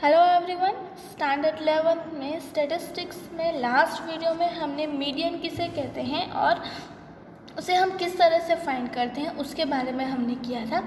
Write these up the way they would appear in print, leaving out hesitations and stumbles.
Hello everyone. Standard 11 में statistics में last video में हमने मीडियन किसे कहते हैं और उसे हम किस तरह से फाइंड करते हैं उसके बारे में हमने किया था।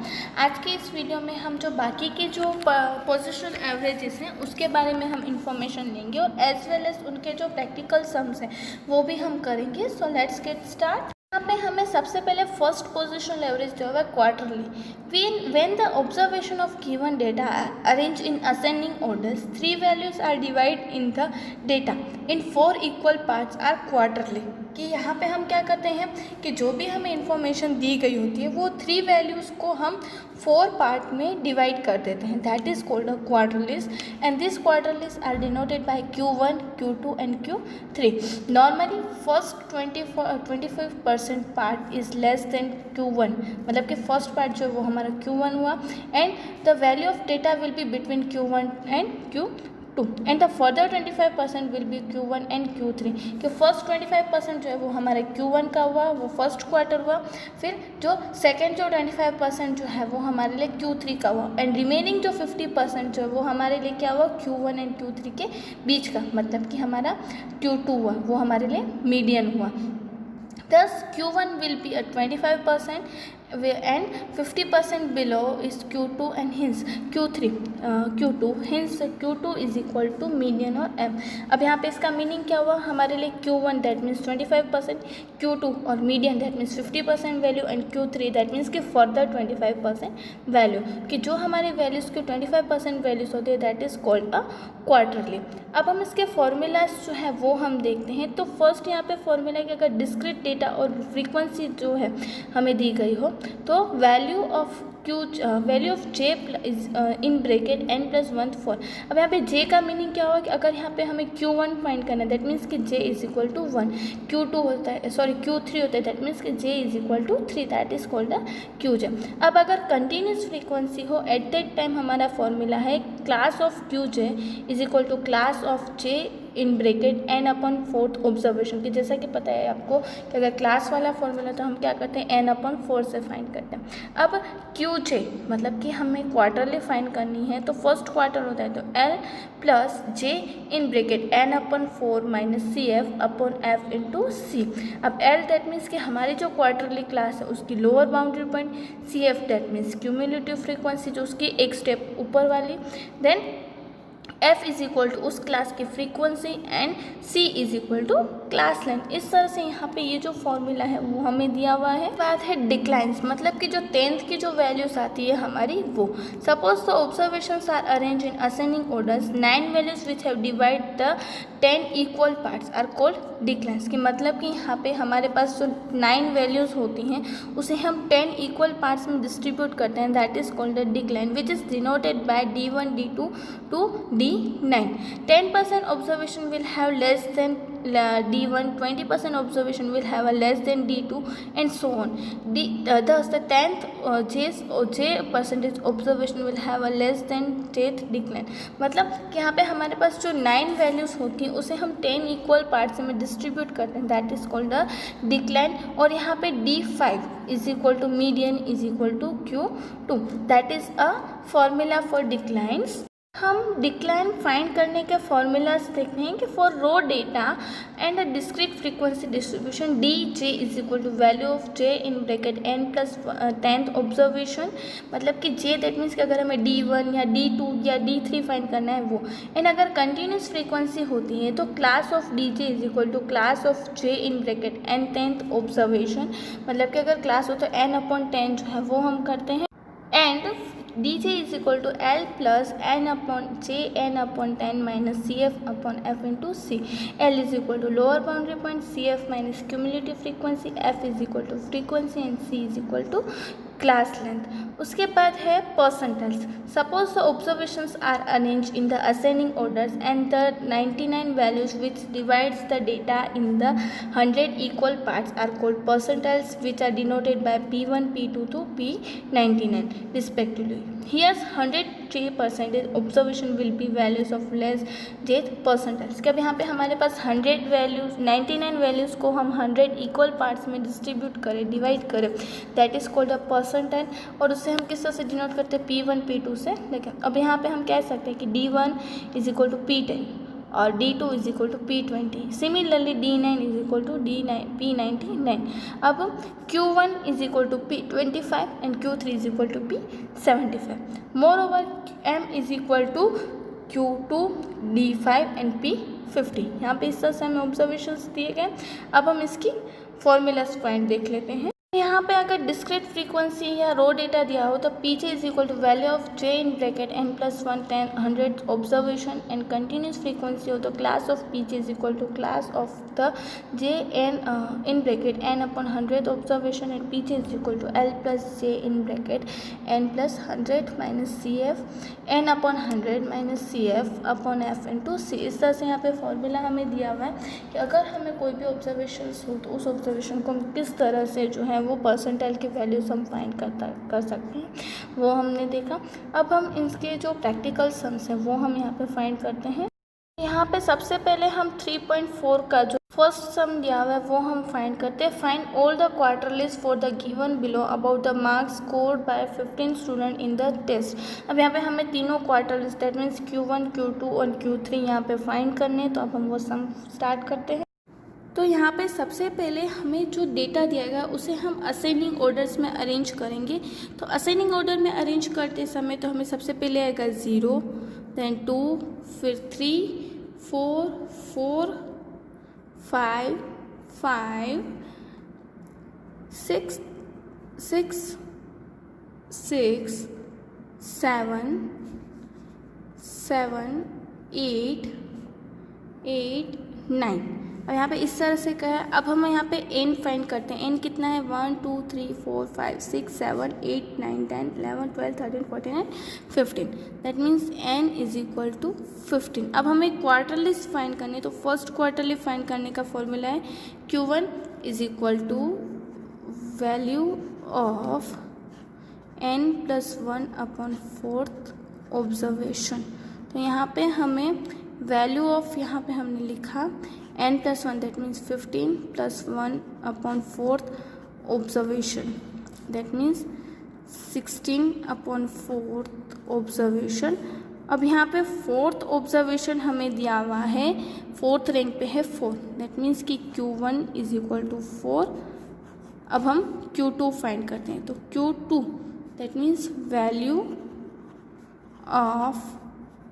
आज के इस वीडियो में हम जो बाकी के जो पोजीशनल एवरेजेस हैं उसके बारे में हम इंफॉर्मेशन लेंगे और एज वेल एज उनके जो प्रैक्टिकल सम्स हैं वो भी हम करेंगे। So let's get start. यहाँ पे हमें सबसे पहले फर्स्ट पोजिशनल एवरेज जो है quarterly. When the observation of given data arrange in ascending orders, 3 values are divide in the data in 4 equal parts are quarterly. कि यहाँ पे हम क्या करते हैं कि जो भी हमें इंफॉर्मेशन दी गई होती है वो 3 वैल्यूज़ को हम 4 पार्ट में डिवाइड कर देते हैं। That is called a quartiles and this quartiles are denoted by Q1, Q2 and Q3। Normally first 25% part is less than Q1, मतलब कि फर्स्ट पार्ट जो है वो हमारा Q1 हुआ and the value of data will be between Q1 and Q2 and the further 25% will be Q1 and Q3। कि first 25% जो है वो हमारे Q1 का हुआ, वो फर्स्ट क्वार्टर हुआ, फिर जो सेकेंड जो 25% जो है वो हमारे लिए Q3 का हुआ एंड रिमेनिंग जो 50% जो है वो हमारे लिए क्या हुआ, Q1 एंड Q3 के बीच का, मतलब कि हमारा Q2 हुआ, वो हमारे लिए मीडियन हुआ। Thus Q1 will be at 25% and 50% below is Q2 and hence Q3 Q2 hence Q2 is equal to median और M। अब यहाँ पे इसका मीनिंग क्या हुआ, हमारे लिए Q1 दैट मीन्स 25%, Q2 और median that means 50% value and Q3 that means कि फर्दर 25% वैल्यू। कि जो हमारे वैल्यूज़ के 25% वैल्यूज़ होते हैं that is called a quarterly. अब हम इसके फॉर्मूलाज जो है वो हम देखते हैं। तो फर्स्ट यहाँ पे फॉर्मूला कि अगर डिस्क्रीट डेटा और फ्रीक्वेंसी जो है हमें दी गई हो तो value of J in bracket n + 1 4। अब यहाँ पे J का मीनिंग क्या होगा कि अगर यहाँ पे हमें Q1 फाइंड करना है दैट मीन्स कि J is equal to 1, Q2 होता है Q3 होता है दैट मीन्स कि J is equal to 3 that is called a QJ। अब अगर कंटिन्यूस फ्रीक्वेंसी हो एट दैट टाइम हमारा फॉर्मूला है class of QJ is equal to class of J in bracket n/4 observation. की जैसा कि पता है आपको कि अगर क्लास वाला फॉर्मूला तो हम क्या करते हैं n/4 से फाइंड करते हैं। अब QJ मतलब कि हमें क्वार्टरली फाइंड करनी है तो फर्स्ट क्वार्टर होता है तो L + J in bracket n/4 - CF/F × C। अब L दैट मीन्स कि हमारी जो क्वार्टरली क्लास है उसकी lower boundary point, CF that means cumulative frequency जो उसकी एक स्टेप ऊपर वाली, then F is equal to उस क्लास की frequency and C is equal to class length. इस तरह से यहाँ पे ये जो फॉर्मूला है वो हमें दिया हुआ है। बात है डिक्लाइंस, मतलब कि जो 10th की जो वैल्यूज आती है हमारी वो। Suppose the observations are arrange in ascending orders, 9 values which have divide the 10 equal parts are called declines. की मतलब कि यहाँ पे हमारे पास जो 9 वैल्यूज होती हैं उसे हम 10 इक्वल पार्ट्स में डिस्ट्रीब्यूट करते हैं that is called the decline which is denoted by D1, D2 to D9। 10% observation will have less than D1, 20% observation will have a less than D2 and so on. Thus the 10th J percentage observation will have a less than 10th decline। मतलब कि यहाँ पे हमारे पास जो 9 values होती हैं उसे हम 10 इक्वल पार्ट्स में डिस्ट्रीब्यूट करते हैं that is called a decline. और यहाँ पे D5 is equal to median is equal to Q2 that is a formula for declines. हम डिक्लाइन फाइंड करने के फॉर्मूलाज देखते हैं कि for raw data and a discrete frequency distribution DJ is equal to value of J in bracket n + 10th observation. मतलब कि J that means कि अगर हमें D1 या D2 या D3 फाइंड करना है वो। एंड अगर कंटिन्यूस फ्रीक्वेंसी होती है तो class of DJ is equal to class of J in bracket n 10th observation. मतलब कि अगर क्लास हो तो n/10 जो है वो हम करते हैं and DJ is equal to L plus n/J n/10 - CF/F × C। L is equal to lower boundary point, CF minus cumulative frequency, F is equal to frequency and C is equal to class length. उसके बाद है percentiles. Suppose the observations are arrange in the ascending orders and the 99 values which divides the data in the 100 equal parts are called percentiles which are denoted by P1, P2 to P99 respectively। Here's 100% observation will be values of less jth percentiles। कि अब यहाँ पे हमारे पास 100 values 99 values को हम 100 equal parts में distribute करें, divide करें that is called a percentile. और उससे हम किस तरह से डिनोट करते हैं, P1 P2 से। देखिए अब यहाँ पे हम कह सकते हैं कि D1 is equal to P10 और D2 is equal to P20। Similarly D9 is equal to P99। अब Q1 is equal to P25 and Q3 is equal to P75। Moreover M is equal to Q2 D5 and P50। यहाँ पे इस तरह से हमें observations दिए गए। अब हम इसकी फॉर्मूलाज पॉइंट देख लेते हैं। यहाँ पे अगर डिस्क्रीट फ्रीक्वेंसी या रो डेटा दिया हो तो PJ is equal to value of J in bracket n+1 10 100 observation and continuous frequency हो तो class of PJ is equal to class of the J N in bracket n/100 observation and PJ is equal to l plus J in bracket n+100 minus C F n/100 minus C F upon F into C. इस तरह से यहाँ पे formula हमें दिया हुआ है कि अगर हमें कोई भी ऑब्जर्वेशन हो तो उस ऑब्जर्वेशन को हम किस तरह से जो है वो परसेंटाइल की वैल्यूज हम फाइंड कर सकते हैं, वो हमने देखा। अब हम इसके जो प्रैक्टिकल सम्स हैं वो हम यहाँ पे फाइंड करते हैं। यहाँ पे सबसे पहले हम 3.4 का जो फर्स्ट सम दिया हुआ है वो हम फाइंड करते हैं। Find all the quartiles for the given below about the marks scored by 15 student in the test. अब यहाँ पे हमें तीनों क्वार्टरलीज दैट मीन्स Q1 Q2 और Q3 यहाँ पे फाइंड करने हैं। तो अब हम वो सम स्टार्ट करते हैं। तो यहाँ पे सबसे पहले हमें जो डेटा दिया गया उसे हम असेंडिंग ऑर्डर्स में अरेंज करेंगे। तो असेंडिंग ऑर्डर में अरेंज करते समय तो हमें सबसे पहले आएगा 0, देन 2, फिर 3, 4, 4, 5, 5, 6, 6, 6, 7, 7, 8, 8, 9। और यहाँ पे इस तरह से क्या है, अब हम यहाँ पे n फाइंड करते हैं। n कितना है 1 2 3 4 5 6 7 8 9 10 11 12 13 14 and 15। That means n is equal to 15। अब हमें क्वार्टरलीज फाइंड करने, तो फर्स्ट क्वार्टरली फाइंड करने का फॉर्मूला है Q1 is equal to value of n+1 upon 4th observation. तो यहाँ पे हमें वैल्यू ऑफ यहाँ पे हमने लिखा n+1 that means 15 +1 upon 4th observation that means 16 upon 4th observation. अब यहाँ पे 4th ऑब्जर्वेशन हमें दिया हुआ है, 4th रैंक पे है 4, दैट मीन्स कि Q1 इज इक्वल टू 4। अब हम Q2 फाइंड करते हैं। तो Q2 that means value of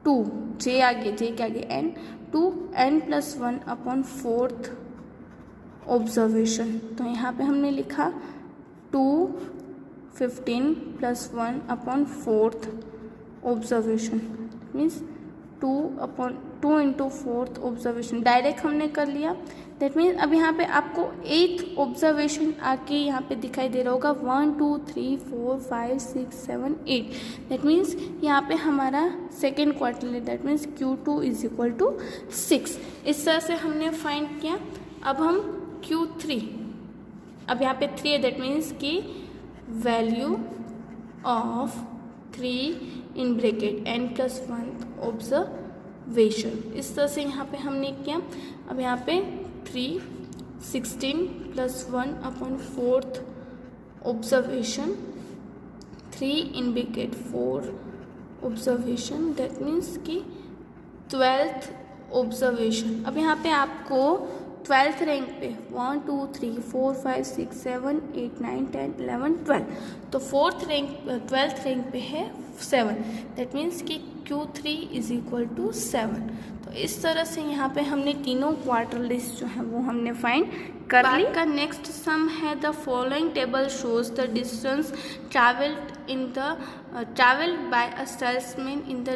2, जे आगे, जे के आगे n, 2 n+1 upon 4th observation. तो यहाँ पे हमने लिखा 2 15 +1 upon 4th observation means 2 into 4th observation direct हमने कर लिया। दैट मीन्स अब यहाँ पे आपको 8th ऑब्जर्वेशन आके यहाँ पे दिखाई दे रहा होगा 1 2 3 4 5 6 7 8। दैट मीन्स यहाँ पे हमारा सेकेंड क्वार्टर है, that means Q2 is equal to 6। इस तरह से हमने फाइंड किया। अब हम Q3, अब यहाँ पे 3 है, दैट मीन्स कि value of 3 in bracket n+1 observation. इस तरह से यहाँ पे हमने किया। अब यहाँ पे 3 16 +1 upon 4th observation, 3 in bracket 4 observation that means कि 12th ऑब्जर्वेशन। अब यहाँ पे आपको 12th रैंक पे 1 2 3 4 5 6 7 8 9 10 11 12, तो 12th रैंक पे है 7, दैट मीन्स कि Q3 इज इक्वल टू 7। तो इस तरह से यहाँ पे हमने तीनों क्वार्टरलीज जो है वो हमने फाइंड कर ली। का नेक्स्ट सम है the following table shows the distance traveled by a salesman in the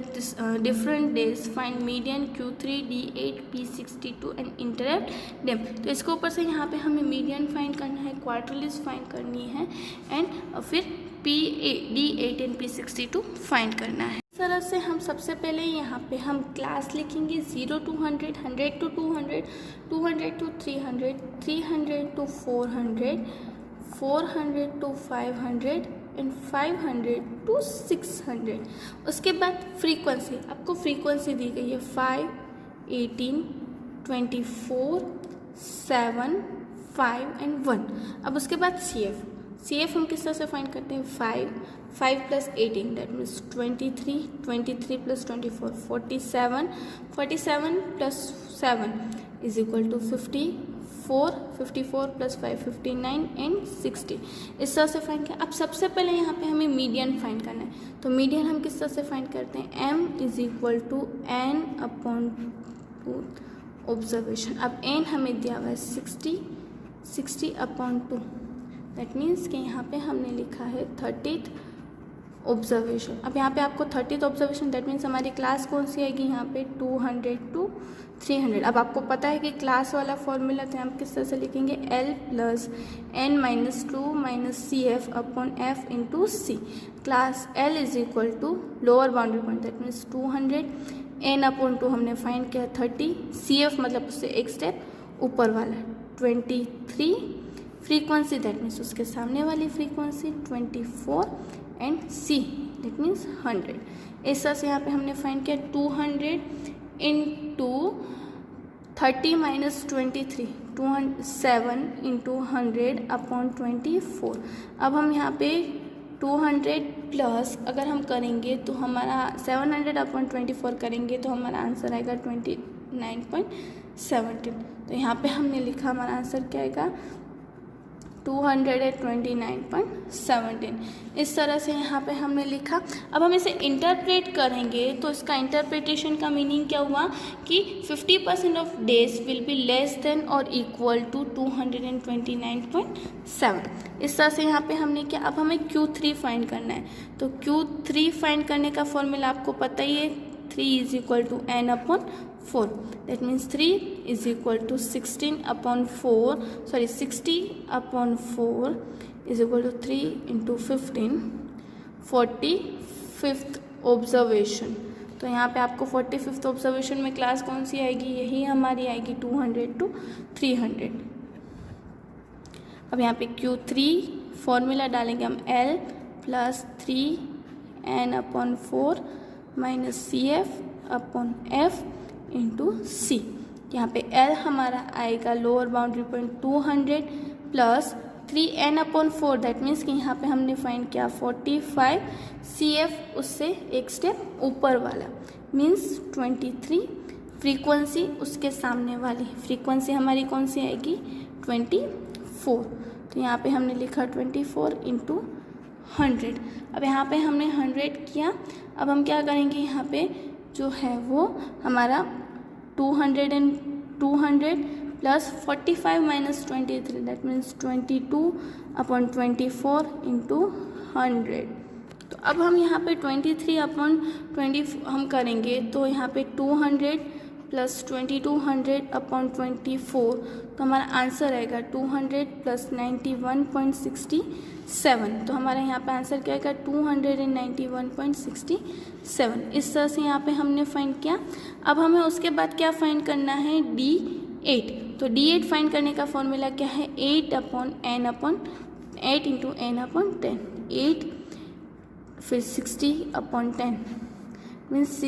different days. Find median Q3 D8 P62 and interrupt them। तो इसके ऊपर से यहाँ पे हमें मीडियन फाइंड करना है, क्वार्टरलीज फाइंड करनी है एंड फिर D8 एंड P62 फाइंड करना है। इस तरह से हम सबसे पहले यहाँ पे हम क्लास लिखेंगे 0 to 100, 100 to 200, 200 to 300, 300 to 400, 400 to 500 and 500 to 600। उसके बाद फ्रीक्वेंसी, आपको फ्रीक्वेंसी दी गई है 5, 18, 24, 7, 5 एंड 1। अब उसके बाद CF, CF हम किस तरह से फाइंड करते हैं, 5 plus 18 that means 23, 23 plus 24 47, 47 plus 7 is equal to 54, 54 plus 5 59 and 60। इस तरह से फाइंड किया। अब सबसे पहले यहाँ पे हमें मीडियन फाइंड करना है, तो मीडियन हम किस तरह से फाइंड करते हैं, m is equal to n upon 2 observation. अब n हमें दिया हुआ है 60 अपॉन 2 दैट मीन्स कि यहाँ पे हमने लिखा है 30th ऑब्जर्वेशन। अब यहाँ पे आपको 30th ऑब्जर्वेशन दैट मीन्स हमारी क्लास कौन सी आएगी, यहाँ पे 200 to 300। अब आपको पता है कि क्लास वाला फॉर्मूला तो हम किस तरह से लिखेंगे, L plus n minus 2 minus CF upon F into C। Class L is equal to lower boundary point that means 200, n upon 2 हमने फाइंड किया 30, CF मतलब उससे एक स्टेप ऊपर वाला 23, फ्रीक्वेंसी दैट मीन्स उसके सामने वाली frequency 24 and C that means 100। इस तरह से यहाँ पे हमने फाइंड किया 200 इंटू 30 माइनस 23 7 इंटू 100 अपॉन 24। अब हम यहाँ पे 200 प्लस अगर हम करेंगे तो हमारा 700 अपॉन 24 करेंगे तो हमारा आंसर आएगा 29.17। तो यहाँ पे हमने लिखा हमारा आंसर क्या आएगा 229.17। इस तरह से यहाँ पे हमने लिखा। अब हम इसे इंटरप्रेट करेंगे तो इसका इंटरप्रिटेशन का मीनिंग क्या हुआ कि 50% of days will be less than और इक्वल टू 229.7। इस तरह से यहाँ पे हमने क्या, अब हमें Q3 फाइंड करना है। तो Q3 फाइंड करने का फॉर्मूला आपको पता ही है, 3 is equal to n upon 4 that means 3 is equal to 60 upon 4 is equal to 3 into 15 45th observation. तो यहाँ पे आपको 45th ऑब्जर्वेशन में क्लास कौन सी आएगी, यही हमारी आएगी 200 to 300। अब यहाँ पे Q3 फॉर्मूला डालेंगे हम L plus 3n upon 4 minus CF upon F into C। यहाँ पे L हमारा आएगा lower boundary point 200 plus 3n upon 4 that means कि यहाँ पे हमने फाइंड किया 45, CF उससे एक स्टेप ऊपर वाला मीन्स 23, फ्रीक्वेंसी उसके सामने वाली फ्रीक्वेंसी हमारी कौन सी आएगी 24। तो यहाँ पे हमने लिखा 24 इंटू 100। अब यहाँ पे हमने 100 किया। अब हम क्या करेंगे, यहाँ पे जो है वो हमारा 200 plus 45 minus 23 that means 22 upon 24 into 100। तो अब हम यहाँ पे 23 अपॉन 20 हम करेंगे तो यहाँ पे 200 प्लस 2200 अपॉन 24 तो हमारा आंसर आएगा 200 प्लस 91.67। तो हमारा यहाँ पे आंसर क्या आएगा 291.67। इस तरह से यहाँ पे हमने फाइंड किया। अब हमें उसके बाद क्या फाइंड करना है, D8। तो D8 फाइंड करने का फॉर्मूला क्या है, 8 upon n upon 8 into n upon 10 8 फिर 60 upon 10 means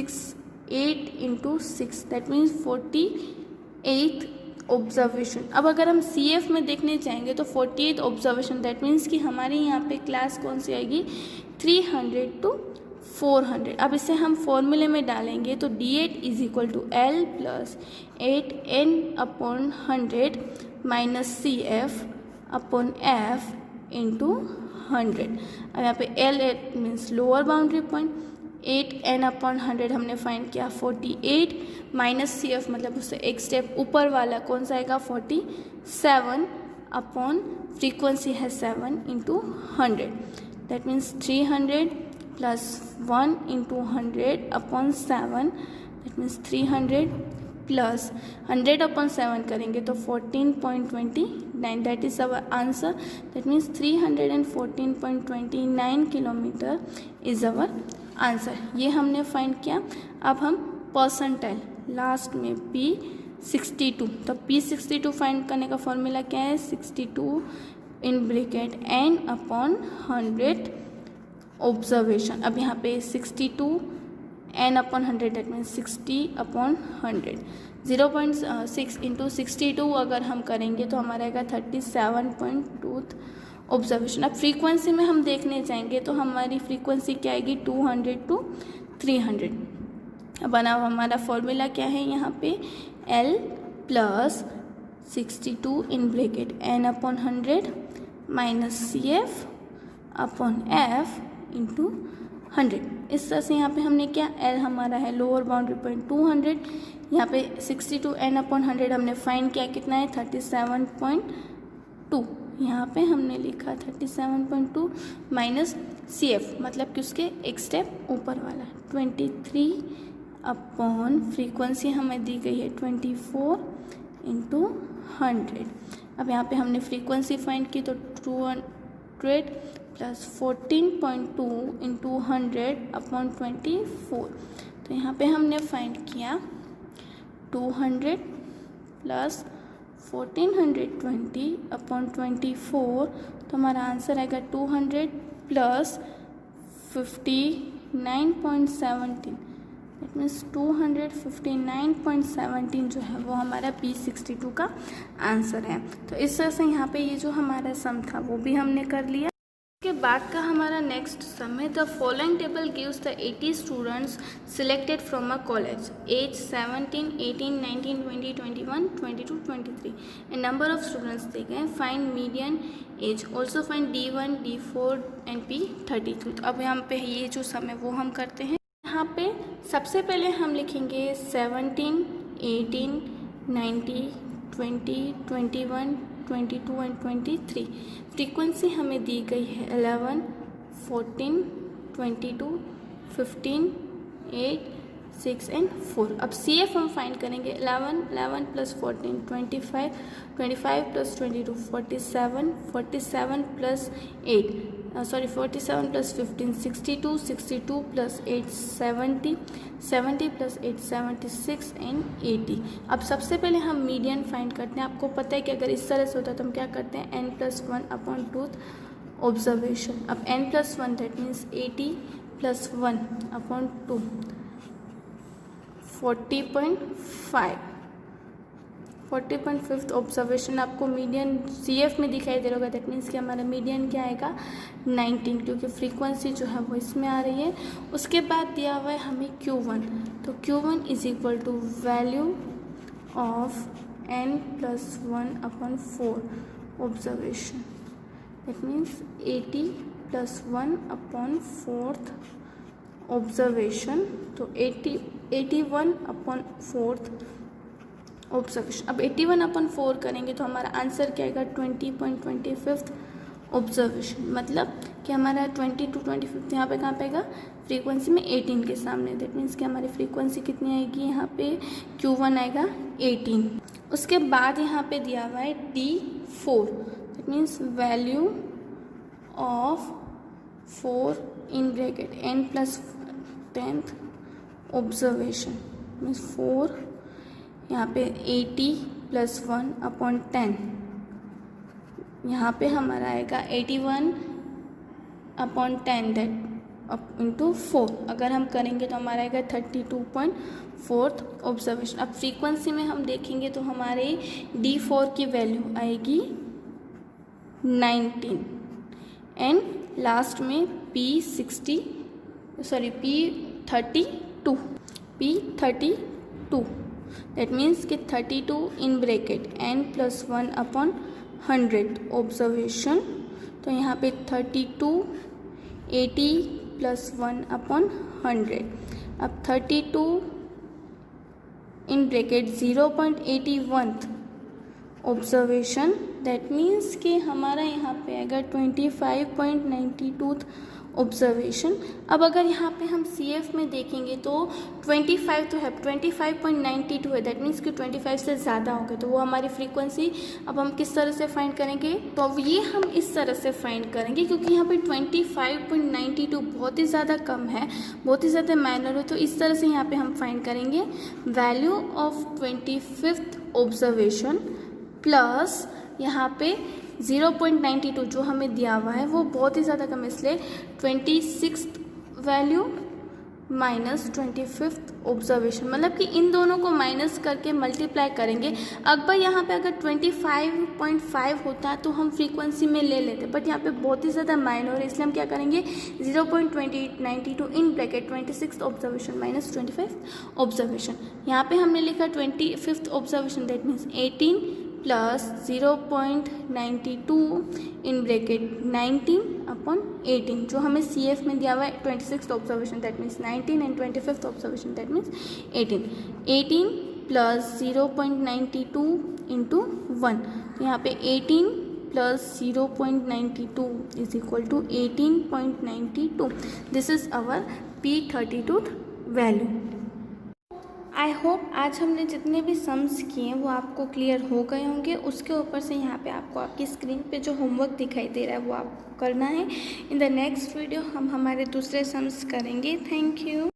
8 into 6 that means 48th observation. अब अगर हम CF में देखने जाएंगे तो 48th ऑब्जर्वेशन दैट मीन्स कि हमारी यहाँ पे क्लास कौन सी आएगी 300 to 400। अब इसे हम फॉर्मूले में डालेंगे तो D8 is equal to L plus 8n upon 100 minus CF upon F into 100। अब यहाँ पे L means lower boundary point 8n upon 100 हमने फाइंड किया 48 माइनस CF मतलब उससे एक स्टेप ऊपर वाला कौन सा आएगा 47 अपॉन फ्रीक्वेंसी है 7 into 100 that means 300 plus 1 into 100 upon 7 that means 300 plus 100 upon 7 करेंगे तो 14.29 that is our answer that means 314.29 kilometre is our answer. ये हमने फाइंड किया। अब हम परसेंटाइल लास्ट में P62 तो P62 फाइंड करने का फॉर्मूला क्या है 62 इन ब्रैकेट n अपॉन 100 ऑब्जर्वेशन। अब यहाँ पे 62 n upon 100 that means 60 upon 100 0.6 into 62 अगर हम करेंगे तो हमारा आएगा 37.2 ऑब्जर्वेशन। अब फ्रीक्वेंसी में हम देखने जाएंगे तो हमारी फ्रीक्वेंसी क्या आएगी 200 to 300। अब बना हमारा फॉर्मूला क्या है यहाँ पे L प्लस 62 इन bracket n/100 minus CF upon F into 100। इस तरह से यहाँ पे हमने क्या L हमारा है लोअर बाउंड्री पॉइंट 200, यहाँ पे 62 n/100 हमने फाइंड किया कितना है 37.2। यहाँ पे हमने लिखा 37.2 माइनस CF मतलब कि उसके एक स्टेप ऊपर वाला 23 अपॉन फ्रीक्वेंसी हमें दी गई है 24 इंटू 100। अब यहाँ पे हमने फ्रीक्वेंसी फाइंड की तो 200 प्लस 14.2 इंटू 100 अपॉन 24। तो यहाँ पे हमने फाइंड किया 200 प्लस 1420 अपॉन 24। तो हमारा आंसर आएगा 200 प्लस 59.17। दैट मीन्स 259.17 जो है वो हमारा P62 का आंसर है। तो इस तरह से यहाँ पे ये जो हमारा सम था वो भी हमने कर लिया। के बाद का हमारा नेक्स्ट सम है the following table gives the 80 students selected from a college age 17, 18, 19, 20, 21, 22, 23 and number of students दे गए। Find median age, also find D1, D4 and P32। तो अब यहाँ पे ये जो सम है वो हम करते हैं। यहाँ पे सबसे पहले हम लिखेंगे 17, 18, 19, 20, 21, 22 एंड 23। फ्रीक्वेंसी हमें दी गई है 11, 14, 22, 15, 8, 6 एंड 4। अब CF हम फाइंड करेंगे 11 plus 14 25, 25 plus 22 47, 47 plus 47 plus 15 62, 62 plus 8 70, 70 plus 8 76 and 80। अब सबसे पहले हम मीडियन फाइंड करते हैं। आपको पता है कि अगर इस तरह से होता है तो हम क्या करते हैं n+1 अपॉन 2 ऑब्जर्वेशन। अब n+1 that means 80 plus 1 upon 2 40.5 observation. आपको मीडियन CF में दिखाई दे रहा होगा। दैट मीन्स कि हमारा मीडियन क्या आएगा 19, क्योंकि फ्रीक्वेंसी जो है वो इसमें आ रही है। उसके बाद दिया हुआ है हमें Q1, तो Q1 is equal to value of n+1 upon 4 observation. That means 80 plus 1 upon 4th observation, तो 81 अपॉन 4th ऑब्जर्वेशन। अब 81 अपॉन 4 करेंगे तो हमारा आंसर क्या आएगा 20.25 ऑब्जर्वेशन। मतलब कि हमारा 20 to 25 यहाँ पे कहाँ पे आएगा फ्रीक्वेंसी में 18 के सामने। दैट मीन्स कि हमारी फ्रीक्वेंसी कितनी आएगी यहाँ पे Q1 आएगा 18। उसके बाद यहाँ पे दिया हुआ है D4। That means value of 4 in bracket n+10th observation means 4 यहाँ पे 80 प्लस 1 अपॉन 10। यहाँ पे हमारा आएगा 81 अपॉन 10 दैट अप इंटू 4। अगर हम करेंगे तो हमारा आएगा 32.4 ऑब्जर्वेशन। अब फ्रीक्वेंसी में हम देखेंगे तो हमारे D4 की वैल्यू आएगी 19 एंड लास्ट में P32 दैट मीन्स कि 32 इन ब्रैकेट n+1 अपॉन 100 ऑब्जर्वेशन। तो यहाँ पे 32 80 प्लस 1 अपॉन 100। अब 32 in bracket 0.81 observation. That means कि हमारा यहाँ पे आएगा 25.92 ऑब्जर्वेशन। अब अगर यहाँ पे हम CF में देखेंगे तो 25 तो है, 25.92 है। दैट मीन्स कि 25 से ज़्यादा हो गया, तो वो हमारी फ्रीक्वेंसी अब हम किस तरह से फाइंड करेंगे, तो अब ये हम इस तरह से फाइंड करेंगे क्योंकि यहाँ पे 25.92 बहुत ही ज़्यादा कम है, बहुत ही ज़्यादा माइनर है। तो इस तरह से यहाँ पे हम फाइंड करेंगे value of 25th observation plus यहाँ पे 0.92 जो हमें दिया हुआ है वो बहुत ही ज़्यादा कम है, इसलिए 26th value minus 25th observation, मतलब कि इन दोनों को माइनस करके मल्टीप्लाई करेंगे। अकबर यहाँ पे अगर 25.5 होता तो हम फ्रीक्वेंसी में ले लेते, बट यहाँ पे बहुत ही ज़्यादा माइनर है, इसलिए हम क्या करेंगे 0.2892 in bracket 26th observation minus 25th observation. यहाँ पे हमने लिखा 25th observation, that means 18 plus 0.92 in bracket 19/18, जो हमें CF में दिया हुआ है 26th observation, that means 19 and 25th observation, that means 18 plus 0.92 into 1, तो यहाँ पे 18 plus 0.92 is equal to 18.92। This is our P32 value. I hope आज हमने जितने भी सम्स किए हैं वो आपको क्लियर हो गए होंगे। उसके ऊपर से यहाँ पे आपको आपकी स्क्रीन पे जो होमवर्क दिखाई दे रहा है वो आपको करना है। इन द नेक्स्ट वीडियो हम हमारे दूसरे सम्स करेंगे। Thank you.